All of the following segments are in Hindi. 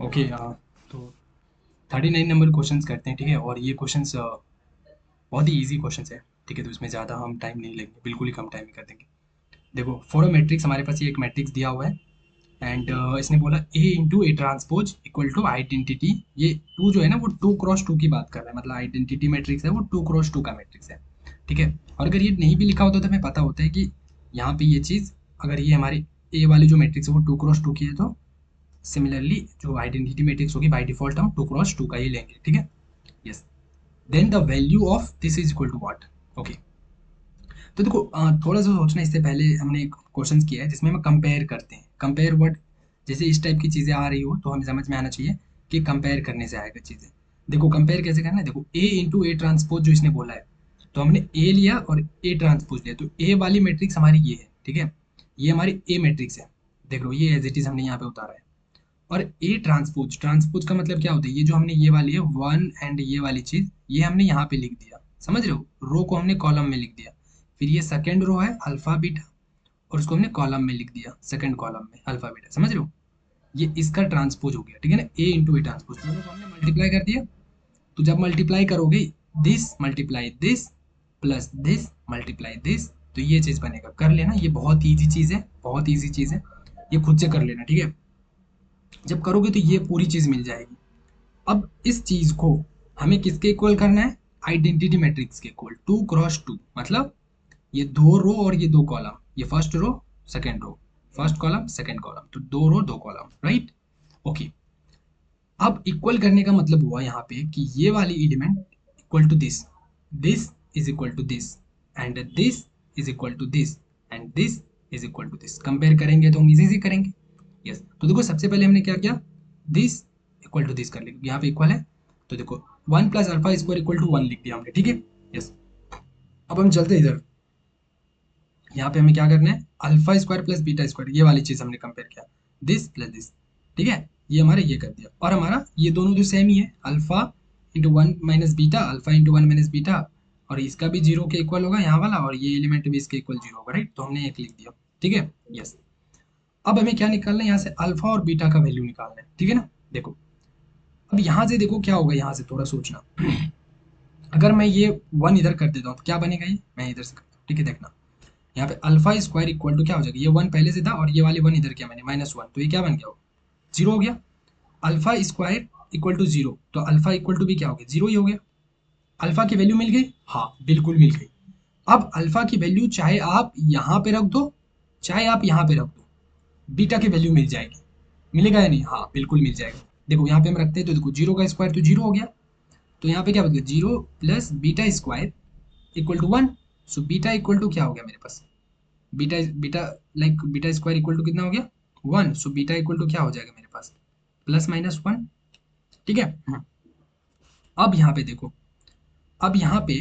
ओके। तो 39 नंबर क्वेश्चंस करते हैं, ठीक है। और ये क्वेश्चंस बहुत ही इजी क्वेश्चंस है, ठीक है। तो इसमें ज़्यादा हम टाइम नहीं लेंगे, बिल्कुल ही कम टाइम में कर देंगे। देखो, फॉर अ मैट्रिक्स, हमारे पास ये एक मैट्रिक्स दिया हुआ है एंड इसने बोला A into A transpose equal to identity. ये टू जो है ना, वो टू क्रॉस टू की बात कर रहा है, मतलब आइडेंटिटी मैट्रिक्स है वो टू क्रॉस टू का मैट्रिक्स है, ठीक है। और अगर ये नहीं भी लिखा होता तो हमें पता होता है कि यहाँ पे ये चीज़, अगर ये हमारी ए वाली जो मैट्रिक्स है वो टू क्रॉस टू की है, तो सिमिलरली जो आइडेंटिटी मैट्रिक्स होगी बाय डिफॉल्ट हम टू क्रॉस टू का ही लेंगे, ठीक है। Yes. Then the value of this is equal to what. Okay. तो देखो, थोड़ा सा सोचना, इससे पहले हमने एक क्वेश्चन किया है जिसमें हम कंपेयर करते हैं। कंपेयर वर्ड, जैसे इस टाइप की चीज़ें आ रही हो तो हमें समझ में आना चाहिए कि कंपेयर करने से आएगा चीज़ें। देखो कंपेयर कैसे करना है, देखो ए इंटू ए ट्रांसपोज जो इसने बोला है, तो हमने ए लिया और ए ट्रांसपोज लिया, तो ए वाली मैट्रिक्स हमारी ये है, ठीक है। ये हमारी ए मैट्रिक्स है। देख लो, ये एज इट इज हमने यहाँ पे उतारा है। और ए ट्रांसपोज, ट्रांसपोज का मतलब क्या होता है, ये जो हमने ये वाली है वन एंड ये वाली चीज, ये हमने यहाँ पे लिख दिया, समझ रहे हो। रो को हमने कॉलम में लिख दिया। फिर ये सेकंड रो है अल्फा बीटा, और उसको हमने कॉलम में लिख दिया, सेकंड कॉलम में अल्फा बीटा, समझ रहे हो। ये इसका ट्रांसपोज हो गया, ठीक है ना। ए इंटू ए ट्रांसपोज, दोनों को हमने मल्टीप्लाई कर दिया। तो जब मल्टीप्लाई करोगे, this multiply this plus this multiply this, तो ये चीज बनेगा। कर लेना, ये बहुत ईजी चीज है, बहुत ईजी चीज है, ये खुद से कर लेना, ठीक है। जब करोगे तो ये पूरी चीज मिल जाएगी। अब इस चीज को हमें किसके इक्वल करना है, आइडेंटिटी मैट्रिक्स के इक्वल, टू क्रॉस टू, मतलब ये दो रो और ये दो कॉलम, ये first row second row, first column second column, तो दो रो दो कॉलम, राइट। ओके। अब इक्वल करने का मतलब हुआ यहाँ पे कि ये वाली element equal to this, this is equal to this, and this is equal to this, and this is equal to this. Compare करेंगे तो हम इजी से करेंगे। यस। तो देखो, सबसे पहले हमने क्या किया, दिस इक्वल टू दिस कर लिया, यहाँ पे इक्वल है। तो देखो, one plus alpha square equal to one लिख दिया हमने, ठीक है। यस। अब हम चलते हैं इधर, यहाँ पे हमें क्या करना है, alpha square plus beta square, ये वाली चीज हमने कंपेयर किया, दिस प्लस दिस, ठीक है। ये हमारे ये कर दिया, और हमारा ये दोनों जो सेम ही है, alpha into one minus beta, alpha into one minus beta, और इसका भी जीरो के इक्वल होगा यहाँ वाला, और ये एलिमेंट भी इसके इक्वल जीरो होगा, राइट। तो हमने एक लिख दिया, ठीक है। यस। अब हमें क्या निकालना है, यहाँ से अल्फा और बीटा का वैल्यू निकालना है, ठीक है ना। देखो, अब यहाँ से देखो क्या होगा, यहाँ से थोड़ा सोचना। अगर मैं ये वन इधर कर देता हूँ तो क्या बनेगा, ये मैं इधर से करता हूँ, ठीक है। देखना, यहाँ पे अल्फा स्क्वायर इक्वल टू क्या हो जाएगा, ये वन पहले से था और ये वाले वन इधर किया मैंने माइनस वन, तो ये क्या बन गया, जीरो हो गया। Alpha square equal to zero, तो अल्फा इक्वल टू भी क्या हो गया, जीरो ही हो गया। अल्फा की वैल्यू मिल गई, हाँ बिल्कुल मिल गई। अब अल्फा की वैल्यू चाहे आप यहाँ पे रख दो, चाहे आप यहाँ पे रख दो, बीटा की वैल्यू मिल जाएगी। मिलेगा या नहीं, हाँ बिल्कुल मिल जाएगा। देखो यहाँ पे हम रखते हैं तो देखो, जीरो का स्क्वायर तो जीरो हो गया, तो यहाँ पे क्या बन गया, zero plus beta square equal to one. So beta equal to क्या हो गया मेरे पास, beta beta like beta square equal to कितना हो गया, one. So beta equal to क्या हो जाएगा मेरे पास, प्लस माइनस वन, ठीक है। अब यहाँ पे देखो, अब यहाँ पे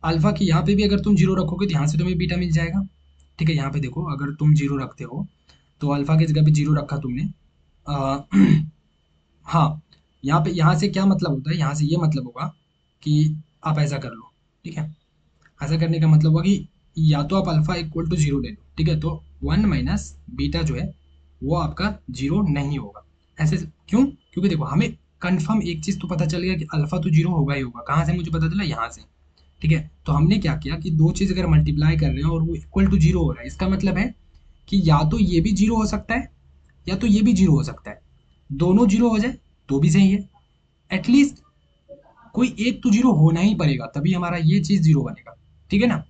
अल्फा की यहाँ पे भी अगर तुम जीरो रखोगे तो यहाँ से तुम्हें बीटा मिल जाएगा, ठीक है। यहाँ पे देखो, अगर तुम जीरो रखते हो तो अल्फा की जगह पे जीरो रखा तुमने, आ, हाँ, यहाँ पे यहाँ से क्या मतलब होता है, यहाँ से ये मतलब होगा कि आप ऐसा कर लो, ठीक है। ऐसा करने का मतलब होगा कि या तो आप अल्फा इक्वल टू जीरो ले लो, ठीक है। तो वन माइनस बीटा जो है वो आपका जीरो नहीं होगा। ऐसे क्यों, क्योंकि देखो, हमें कंफर्म एक चीज तो पता चल गया कि अल्फा तो जीरो होगा ही होगा। कहाँ से मुझे पता चला, यहाँ से, ठीक है। तो हमने क्या किया कि दो चीज अगर मल्टीप्लाई कर रहे हैं और वो इक्वल टू जीरो हो रहा है, इसका मतलब है कि या तो ये भी जीरो हो सकता है या तो ये भी जीरो हो सकता है। दोनों जीरो हो जाए तो भी सही है, एटलीस्ट कोई एक तो जीरो होना ही पड़ेगा, तभी हमारा ये चीज जीरो बनेगा, ठीक है ना।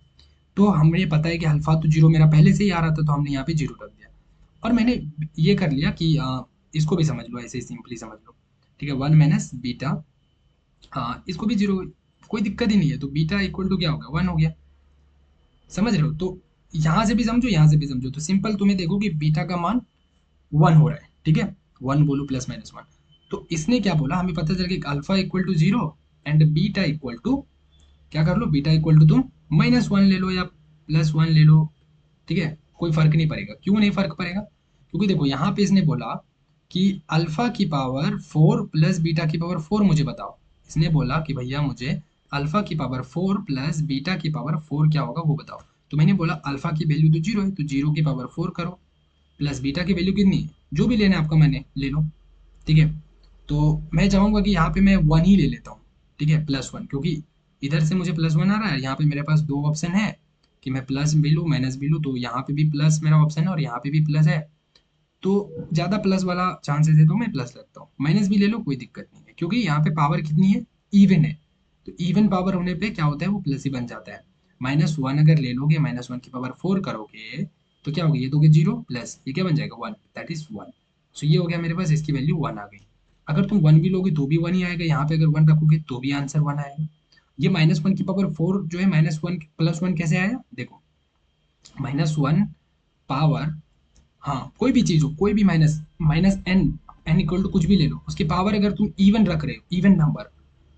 तो हमें पता है कि अल्फा तो जीरो मेरा पहले से ही आ रहा था, तो हमने यहाँ पे जीरो रख दिया। और मैंने ये कर लिया कि इसको भी समझ लो, ऐसे ही सिंपली समझ लो, ठीक है। वन माइनस बीटा, हाँ इसको भी जीरो, कोई दिक्कत ही नहीं है। तो बीटा इक्वल टू क्या हो गया, वन हो गया, समझ रहे हो। तो यहाँ से भी समझो, यहाँ से भी समझो, तो सिंपल तुम्हें देखो कि बीटा का मान वन हो रहा है, ठीक है। वन बोलो प्लस माइनस वन, तो इसने क्या बोला, हमें पता चल गया alpha equal to zero and beta equal to, क्या कर लो, बीटा इक्वल टू तुम माइनस वन ले लो या प्लस वन ले लो, ठीक है। कोई फर्क नहीं पड़ेगा। क्यों नहीं फर्क पड़ेगा, क्योंकि देखो यहाँ पे इसने बोला कि अल्फा की पावर फोर प्लस बीटा की पावर फोर मुझे बताओ। इसने बोला कि भैया मुझे अल्फा की पावर फोर प्लस बीटा की पावर फोर क्या होगा वो बताओ। तो मैंने बोला अल्फा की वैल्यू तो जीरो है, तो जीरो की पावर फोर करो, प्लस बीटा की वैल्यू कितनी है, जो भी लेना है आपका मैंने ले लो, ठीक है। तो मैं चाहूंगा कि यहाँ पे मैं वन ही ले लेता हूँ, ठीक है, प्लस वन, क्योंकि इधर से मुझे प्लस वन आ रहा है, यहाँ पे मेरे पास दो ऑप्शन है कि मैं प्लस भी लूँ माइनस भी लूँ, तो यहाँ पे भी प्लस मेरा ऑप्शन है और यहाँ पे भी प्लस है, तो ज़्यादा प्लस वाला चांसेस है तो मैं प्लस लगता हूँ। माइनस भी ले लो कोई दिक्कत नहीं है, क्योंकि यहाँ पे पावर कितनी है, इवन है, तो इवन पावर होने पे क्या होता है, वो प्लस ही बन जाता है। माइनस वन अगर ले लोगे, माइनस वन की पावर फोर करोगे तो क्या होगा, ये दोगे जीरो प्लस ये क्या बन जाएगा वन, दैट इज वन। सो ये हो गया मेरे पास, इसकी वैल्यू वन आ गई। अगर तुम वन भी लोगे तो भी वन ही आएगा, यहाँ पे अगर वन रखोगे तो भी आंसर वन आएगा। ये माइनस वन की पावर फोर जो है माइनस वन प्लस वन कैसे आया, देखो, माइनस वन पावर, हाँ कोई भी चीज हो, कोई भी minus, minus n, n equal to कुछ भी ले लो, उसकी पावर अगर तुम इवन रख रहे हो, इवन नंबर,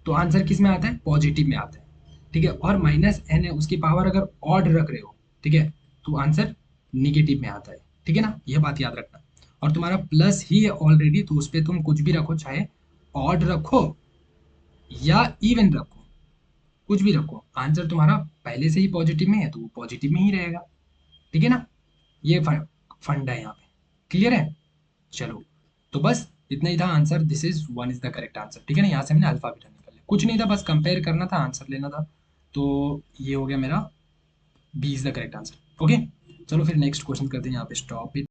तो आंसर किस में आता है, पॉजिटिव में आता है, ठीक है। और माइनस एन है, उसकी पावर अगर ऑड रख रहे हो, ठीक है, तो आंसर निगेटिव में आता है, ठीक है ना, यह बात याद रखना। और तुम्हारा प्लस ही है ऑलरेडी, तो उस पर तुम कुछ भी रखो, चाहे ऑड रखो या इवन रखो, कुछ भी रखो, आंसर तुम्हारा पहले से ही पॉजिटिव में है तो वो पॉजिटिव में ही रहेगा, ठीक है ना। ये फंड है यहाँ पे, क्लियर है। चलो, तो बस इतना ही था answer, this is one is the correct answer, ठीक है ना। यहाँ से हमने अल्फा बीटा निकाल लिया, कुछ नहीं था, बस कंपेयर करना था, आंसर लेना था। तो ये हो गया मेरा B is the correct answer, okay. चलो फिर नेक्स्ट क्वेश्चन करते हैं, यहाँ पे स्टॉप।